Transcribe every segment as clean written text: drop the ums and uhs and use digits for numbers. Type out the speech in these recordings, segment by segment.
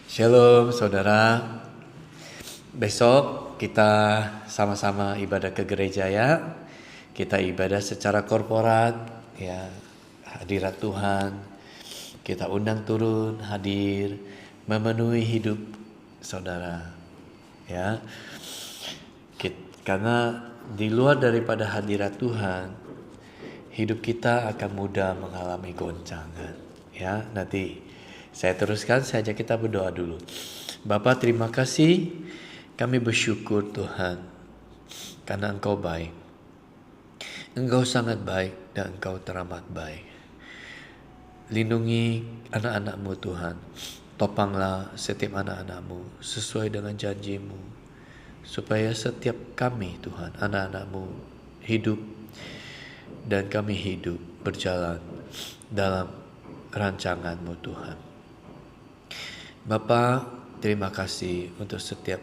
Shalom saudara, besok kita sama-sama ibadah ke gereja ya. Kita ibadah secara korporat ya, hadirat Tuhan. Kita undang turun, hadir, memenuhi hidup saudara ya. Karena di luar daripada hadirat Tuhan, hidup kita akan mudah mengalami goncangan ya. Nanti saya teruskan saja, kita berdoa dulu. Bapa, terima kasih, kami bersyukur Tuhan karena Engkau baik. Engkau sangat baik dan Engkau teramat baik. Lindungi anak-anak-Mu Tuhan. Topanglah setiap anak-anak-Mu sesuai dengan janji-Mu, supaya setiap kami Tuhan, anak-anak-Mu hidup dan kami hidup berjalan dalam rancangan-Mu Tuhan. Bapa, terima kasih untuk setiap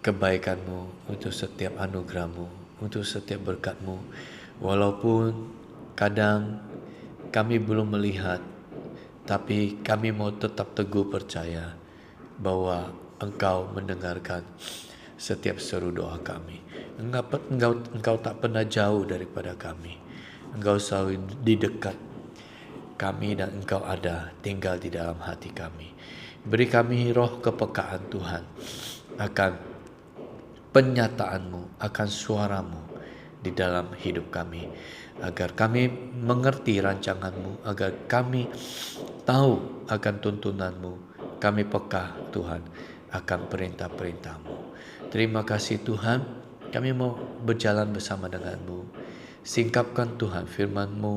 kebaikan-Mu, untuk setiap anugerah-Mu, untuk setiap berkat-Mu. Walaupun kadang kami belum melihat, tapi kami mau tetap teguh percaya bahwa Engkau mendengarkan setiap seru doa kami. Engkau tak pernah jauh daripada kami. Engkau selalu di dekat kami dan Engkau ada tinggal di dalam hati kami. Beri kami roh kepekaan Tuhan akan penyataan-Mu, akan suara-Mu di dalam hidup kami, agar kami mengerti rancangan-Mu, agar kami tahu akan tuntunan-Mu, kami peka Tuhan akan perintah-perintah-Mu. Terima kasih Tuhan, kami mau berjalan bersama dengan-Mu. Singkapkan Tuhan firman-Mu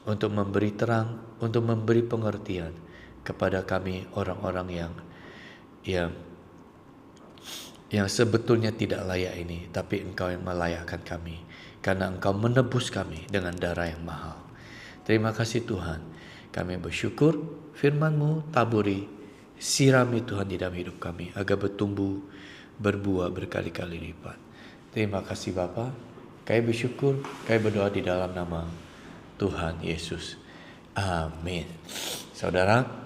untuk memberi terang, untuk memberi pengertian kepada kami orang-orang yang sebetulnya tidak layak ini, tapi Engkau yang melayakkan kami, karena Engkau menebus kami dengan darah yang mahal. Terima kasih Tuhan, kami bersyukur firman-Mu taburi, sirami Tuhan di dalam hidup kami, agar bertumbuh, berbuah berkali-kali lipat. Terima kasih Bapa, kami bersyukur, kami berdoa di dalam nama Tuhan Yesus. Amin. Saudara,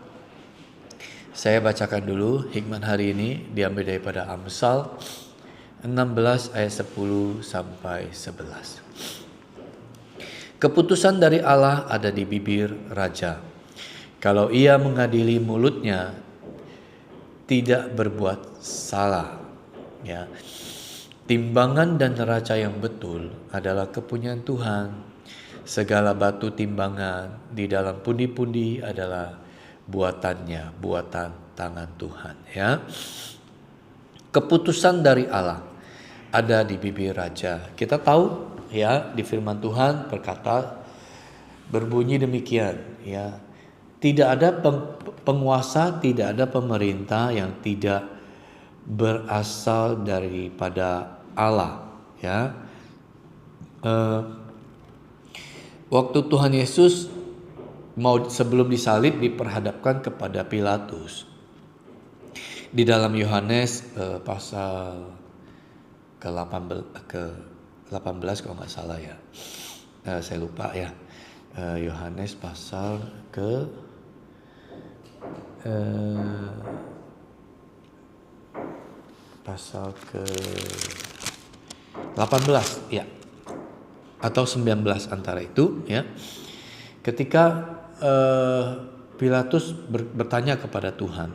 saya bacakan dulu hikmat hari ini, diambil daripada Amsal 16 ayat 10 sampai 11. Keputusan dari Allah ada di bibir raja. Kalau ia mengadili mulutnya, tidak berbuat salah. Ya. Timbangan dan neraca yang betul adalah kepunyaan Tuhan. Segala batu timbangan di dalam pundi-pundi adalah buatannya, buatan tangan Tuhan ya. Keputusan dari Allah ada di bibir raja. Kita tahu ya, di firman Tuhan berkata, berbunyi demikian ya. Tidak ada penguasa, tidak ada pemerintah yang tidak berasal daripada Allah ya. Waktu Tuhan Yesus sebelum disalib diperhadapkan kepada Pilatus. Di dalam Yohanes pasal ke-18 kalau nggak salah ya. Saya lupa ya. Yohanes pasal ke-18 ya. Atau 19 antara itu ya. Ketika Pilatus bertanya kepada Tuhan,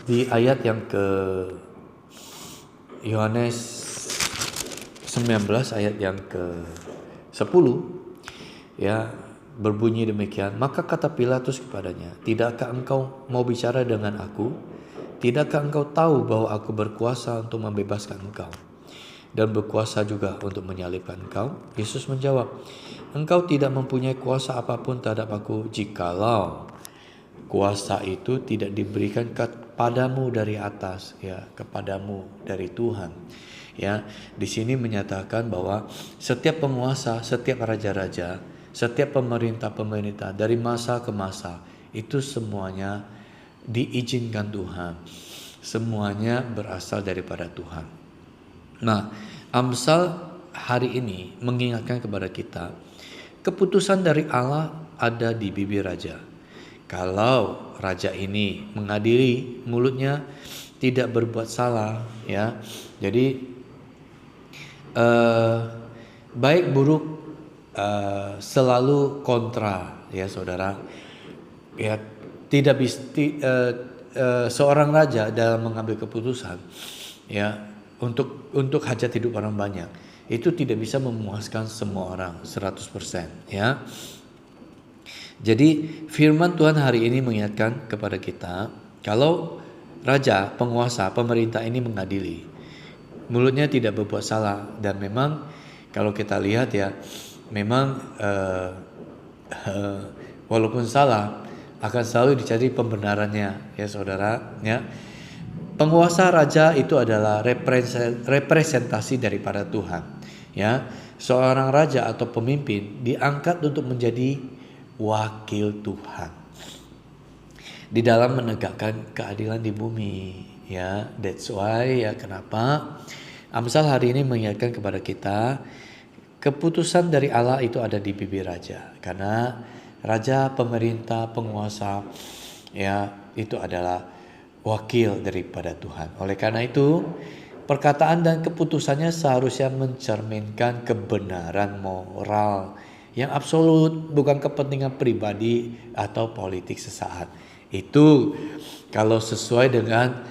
di ayat yang ke Yohanes 19 ayat yang ke 10 ya, berbunyi demikian. Maka kata Pilatus kepadanya, tidakkah engkau mau bicara dengan aku? Tidakkah engkau tahu bahwa aku berkuasa untuk membebaskan engkau dan berkuasa juga untuk menyalibkan engkau? Yesus menjawab, engkau tidak mempunyai kuasa apapun terhadap aku, jikalau kuasa itu tidak diberikan kepadamu dari atas ya, kepadamu dari Tuhan ya. Di sini menyatakan bahwa setiap penguasa, setiap raja-raja, setiap pemerintah-pemerintah dari masa ke masa itu semuanya diizinkan Tuhan, semuanya berasal daripada Tuhan. Nah, Amsal hari ini mengingatkan kepada kita, keputusan dari Allah ada di bibir raja. Kalau raja ini mengadili, mulutnya tidak berbuat salah, ya. Jadi baik buruk selalu kontra, ya saudara. Ya, tidak bisa seorang raja dalam mengambil keputusan, ya, untuk hajat hidup orang banyak, itu tidak bisa memuaskan semua orang 100%, ya. Jadi firman Tuhan hari ini mengingatkan kepada kita, kalau raja, penguasa, pemerintah ini mengadili, mulutnya tidak berbuat salah, dan memang kalau kita lihat ya, memang walaupun salah akan selalu dicari pembenarannya, ya saudara, ya. Penguasa raja itu adalah representasi daripada Tuhan, ya. Seorang raja atau pemimpin diangkat untuk menjadi wakil Tuhan di dalam menegakkan keadilan di bumi, ya. That's why, ya, kenapa Amsal hari ini mengingatkan kepada kita, keputusan dari Allah itu ada di bibir raja, karena raja, pemerintah, penguasa, ya, itu adalah wakil daripada Tuhan. Oleh karena itu, perkataan dan keputusannya seharusnya mencerminkan kebenaran moral yang absolut, bukan kepentingan pribadi atau politik sesaat. Itu kalau sesuai dengan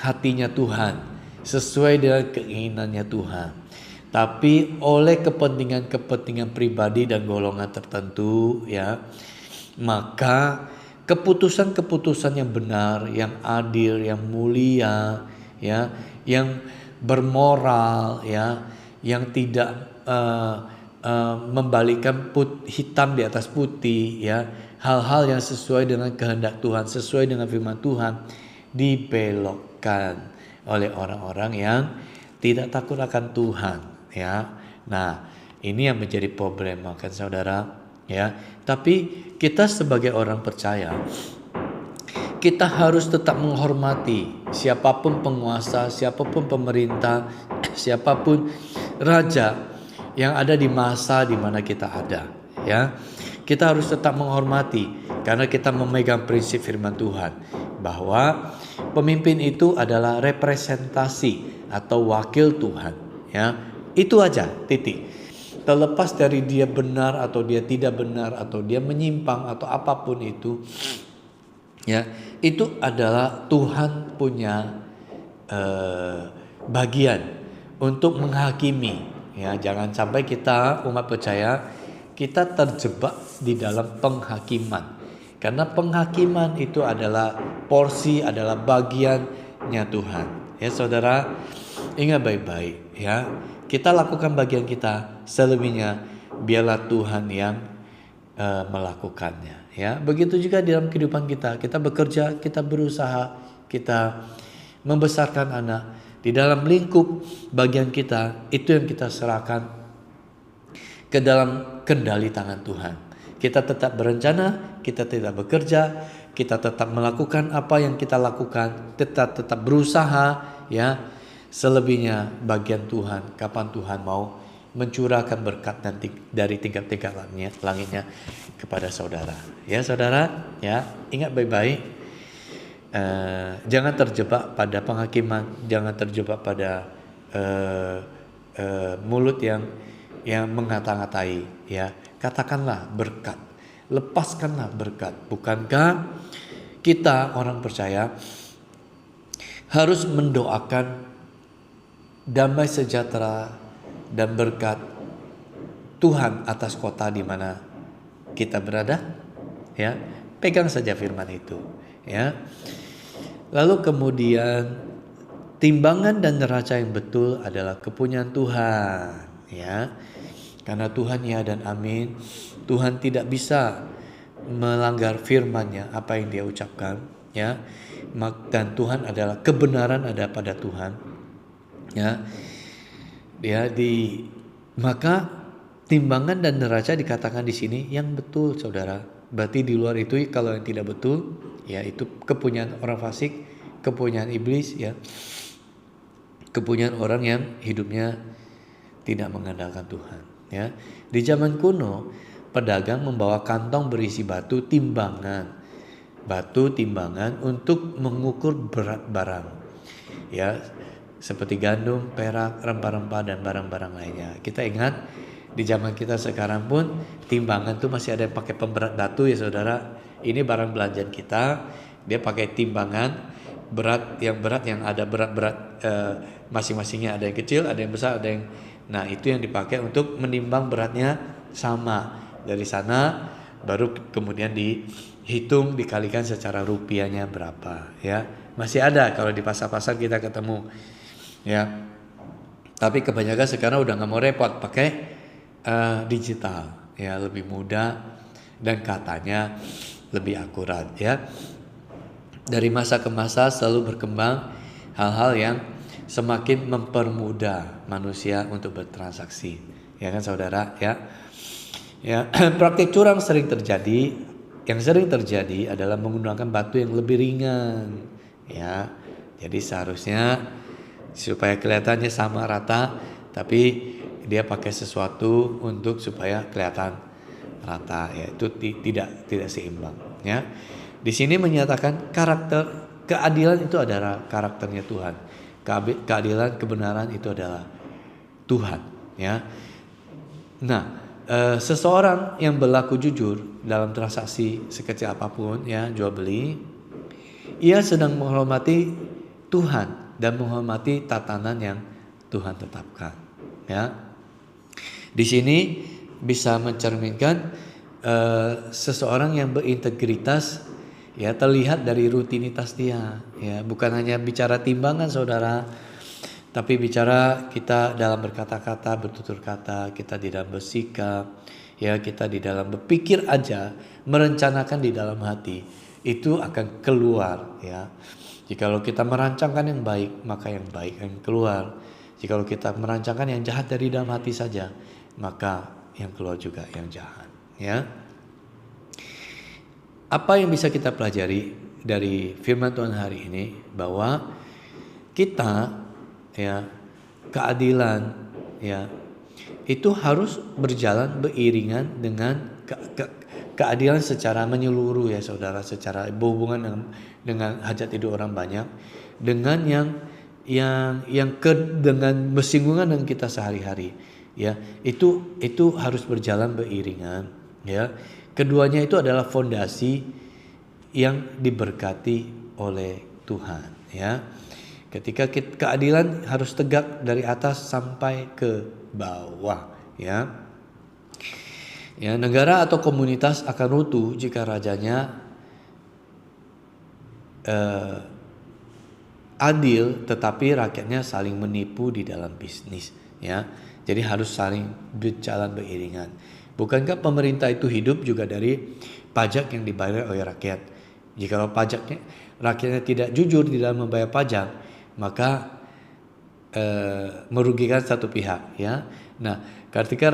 hatinya Tuhan, sesuai dengan keinginannya Tuhan. Tapi oleh kepentingan pribadi dan golongan tertentu, ya, maka keputusan-keputusan yang benar, yang adil, yang mulia, ya, yang bermoral, ya, yang tidak membalikkan hitam di atas putih, ya, hal-hal yang sesuai dengan kehendak Tuhan, sesuai dengan firman Tuhan, dibelokkan oleh orang-orang yang tidak takut akan Tuhan, ya. Nah, ini yang menjadi problem, kan saudara, ya. Tapi kita sebagai orang percaya, kita harus tetap menghormati siapapun penguasa, siapapun pemerintah, siapapun raja yang ada di masa di mana kita ada, ya. Kita harus tetap menghormati karena kita memegang prinsip firman Tuhan bahwa pemimpin itu adalah representasi atau wakil Tuhan, ya. Itu aja, titik. Terlepas dari dia benar atau dia tidak benar atau dia menyimpang atau apapun itu, ya, itu adalah Tuhan punya bagian untuk menghakimi, ya. Jangan sampai kita umat percaya kita terjebak di dalam penghakiman, karena penghakiman itu adalah porsi, adalah bagiannya Tuhan, ya saudara. Ingat baik-baik, ya. Kita lakukan bagian kita, selebihnya biarlah Tuhan yang melakukannya, ya. Begitu juga dalam kehidupan kita, kita bekerja, kita berusaha, kita membesarkan anak di dalam lingkup bagian kita, itu yang kita serahkan ke dalam kendali tangan Tuhan. Kita tetap berencana, kita tidak bekerja, kita tetap melakukan apa yang kita lakukan, tetap berusaha, ya. Selebihnya bagian Tuhan, kapan Tuhan mau mencurahkan berkat nanti dari tingkat-tingkat langitnya kepada saudara, ya saudara, ya. Ingat baik-baik, jangan terjebak pada penghakiman, jangan terjebak pada mulut yang mengata-ngatai, ya. Katakanlah berkat, lepaskanlah berkat. Bukankah kita orang percaya harus mendoakan damai sejahtera dan berkat Tuhan atas kota di mana kita berada, ya. Pegang saja firman itu, ya. Lalu kemudian timbangan dan neraca yang betul adalah kepunyaan Tuhan, ya. Karena Tuhan ya dan amin. Tuhan tidak bisa melanggar firman-Nya, apa yang Dia ucapkan, ya. Dan Tuhan adalah kebenaran ada pada Tuhan, ya. Maka timbangan dan neraca dikatakan di sini yang betul, saudara. Berarti di luar itu kalau yang tidak betul, ya itu kepunyaan orang fasik, kepunyaan iblis, ya. Kepunyaan orang yang hidupnya tidak mengandalkan Tuhan. Ya, di zaman kuno pedagang membawa kantong berisi batu timbangan untuk mengukur berat barang. Ya, seperti gandum, perak, rempah-rempah dan barang-barang lainnya. Kita ingat di zaman kita sekarang pun timbangan tuh masih ada yang pakai pemberat batu ya saudara. Ini barang belanjaan kita, dia pakai timbangan berat yang ada berat-berat masing-masingnya, ada yang kecil, ada yang besar, ada yang itu yang dipakai untuk menimbang beratnya sama. Dari sana baru kemudian dihitung, dikalikan secara rupiahnya berapa ya. Masih ada kalau di pasar-pasar kita ketemu ya. Tapi kebanyakan sekarang udah nggak mau repot, pakai digital ya, lebih mudah dan katanya lebih akurat ya. Dari masa ke masa selalu berkembang hal-hal yang semakin mempermudah manusia untuk bertransaksi, ya kan saudara ya. Ya, praktik curang sering terjadi. Yang sering terjadi adalah menggunakan batu yang lebih ringan, ya. Jadi seharusnya supaya kelihatannya sama rata, tapi dia pakai sesuatu untuk supaya kelihatan rata, ya. Itu tidak seimbang, ya. Di sini menyatakan keadilan itu adalah karakternya Tuhan. Keadilan, kebenaran itu adalah Tuhan, ya. Nah, seseorang yang berlaku jujur dalam transaksi sekecil apapun, ya, jual beli, ia sedang menghormati Tuhan dan menghormati tatanan yang Tuhan tetapkan, ya. Di sini bisa mencerminkan seseorang yang berintegritas, ya, terlihat dari rutinitas dia, ya, bukan hanya bicara timbangan saudara, tapi bicara kita dalam berkata-kata, bertutur kata, kita di dalam bersikap, ya, kita di dalam berpikir aja, merencanakan di dalam hati, itu akan keluar, ya. Jikalau kita merancangkan yang baik, maka yang baik akan keluar. Jikalau kita merancangkan yang jahat dari dalam hati saja, maka yang keluar juga yang jahat, ya. Apa yang bisa kita pelajari dari firman Tuhan hari ini, bahwa kita, ya, keadilan, ya, itu harus berjalan beriringan dengan keadilan secara menyeluruh, ya saudara, secara berhubungan dengan hajat hidup orang banyak, dengan dengan bersinggungan dengan kita sehari-hari, ya. Itu harus berjalan beriringan, ya. Keduanya itu adalah fondasi yang diberkati oleh Tuhan, ya. Ketika keadilan harus tegak dari atas sampai ke bawah, ya. Ya, negara atau komunitas akan runtuh jika rajanya adil, tetapi rakyatnya saling menipu di dalam bisnis, ya. Jadi harus saling berjalan beriringan. Bukankah pemerintah itu hidup juga dari pajak yang dibayar oleh rakyat? Jika rakyatnya tidak jujur di dalam membayar pajak, maka merugikan satu pihak, ya. Nah, ketika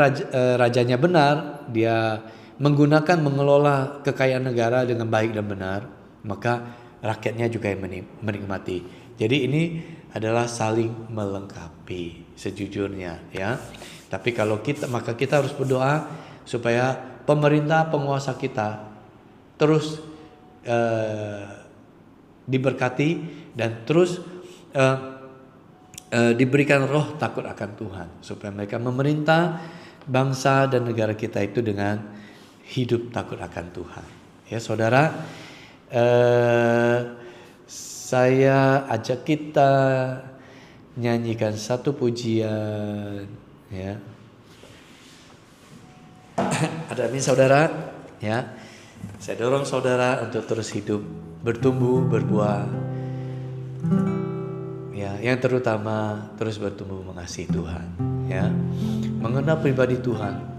rajanya benar, dia mengelola kekayaan negara dengan baik dan benar, maka rakyatnya juga yang menikmati. Jadi ini adalah saling melengkapi sejujurnya, ya. Tapi maka kita harus berdoa supaya pemerintah, penguasa kita terus diberkati dan terus diberikan roh takut akan Tuhan, supaya mereka memerintah bangsa dan negara kita itu dengan hidup takut akan Tuhan, ya saudara. Saya ajak kita nyanyikan satu pujian, ya. Ada ini saudara, ya. Saya dorong saudara untuk terus hidup, bertumbuh, berbuah, ya. Yang terutama terus bertumbuh mengasihi Tuhan, ya. Mengenal pribadi Tuhan.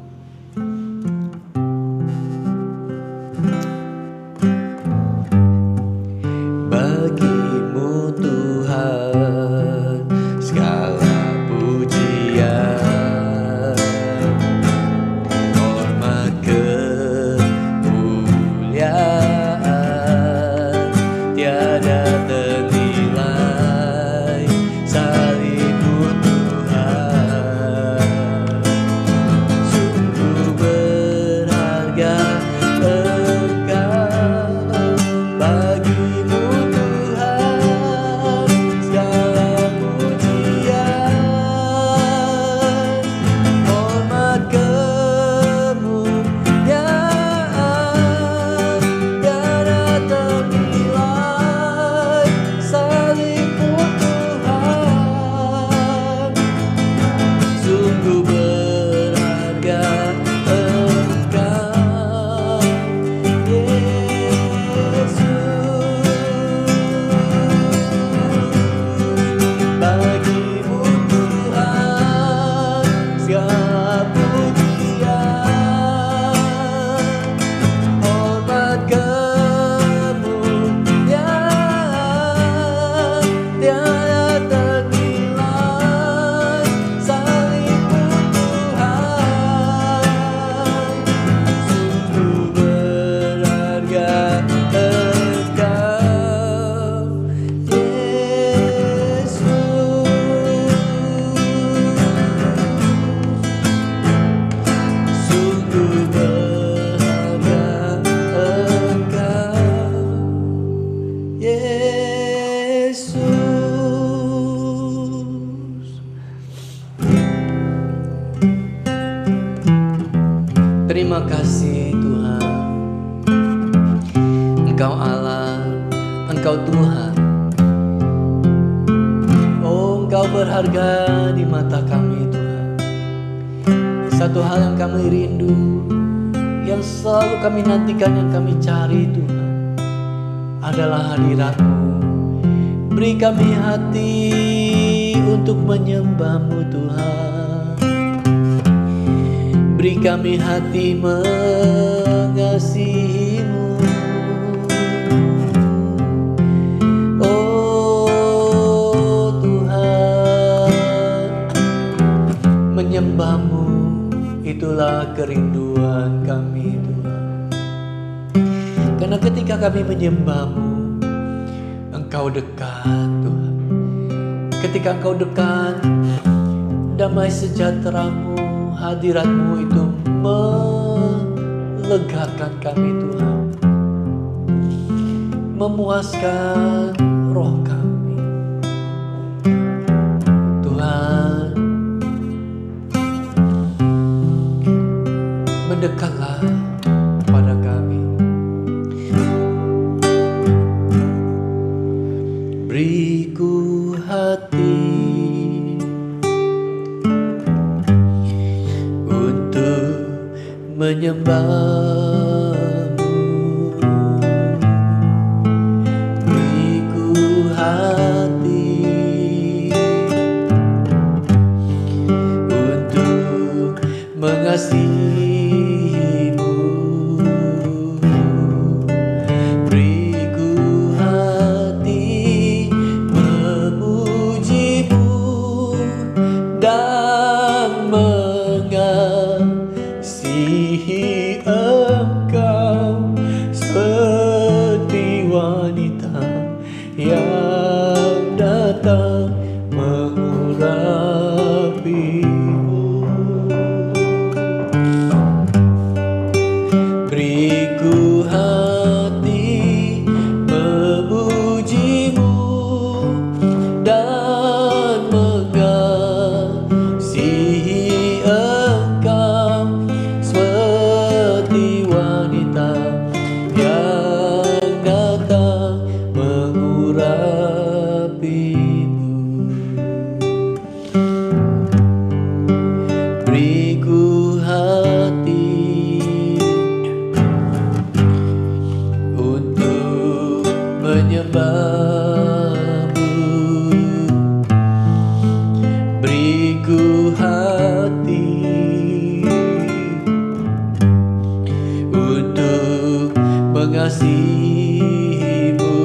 Bagimu Tuhan segala pujian, hormat kemuliaan tiada ternilai, salibmu Tuhan. Terima kasih Tuhan, Engkau Allah, Engkau Tuhan. Oh, Engkau berharga di mata kami Tuhan. Satu hal yang kami rindu, yang selalu kami nantikan, yang kami cari Tuhan, adalah hadirat-Mu. Beri kami hati untuk menyembah-Mu Tuhan. Beri kami hati mengasihi-Mu. Oh Tuhan, menyembah-Mu itulah kerinduan kami Tuhan. Karena ketika kami menyembah-Mu, Engkau dekat Tuhan. Ketika Engkau dekat, damai sejahtera-Mu, hadirat-Mu itu melegakan kami Tuhan, memuaskan roh kami Tuhan. Mendekatlah pada kami. Beriku hati untuk menyembah-Mu. Beriku hati untuk mengasihi-Mu. Yang datang mengurapi-Mu. Beriku hati memuji-Mu dan mengasihi Engkau seperti wanita yang datang mengurapi-Mu. Beriku hati untuk menyembah-Mu. Beriku hati untuk mengasihi-Mu.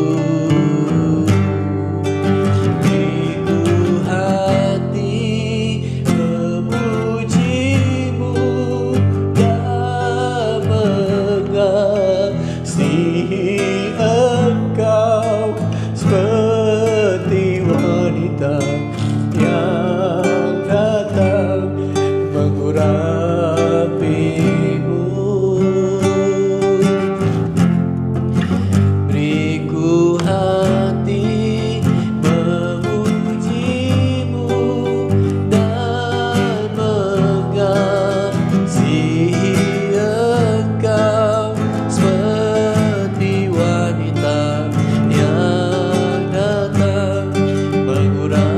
Engkau seperti wanita yang datang mengurapi-Mu. Beriku hati memuji-Mu dan mengasihi Engkau seperti wanita yang datang mengurapi-Mu.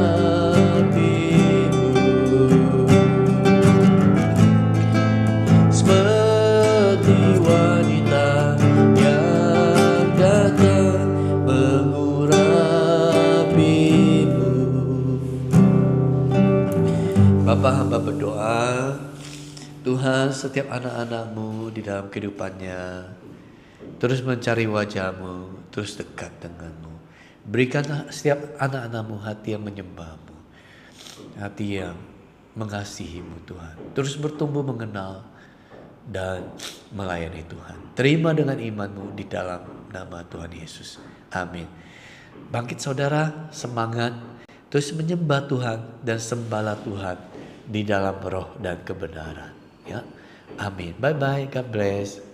Seperti wanita yang datang mengurapi-Mu. Bapa, hamba berdoa, Tuhan, setiap anak-anak-Mu di dalam kehidupannya terus mencari wajah-Mu, terus dekat dengan-Mu. Berikan setiap anak-anak-Mu hati yang menyembah-Mu, hati yang mengasihi-Mu Tuhan. Terus bertumbuh mengenal dan melayani Tuhan. Terima dengan iman-Mu di dalam nama Tuhan Yesus. Amin. Bangkit saudara, semangat, terus menyembah Tuhan dan sembahlah Tuhan di dalam roh dan kebenaran. Ya, amin. Bye bye. God bless.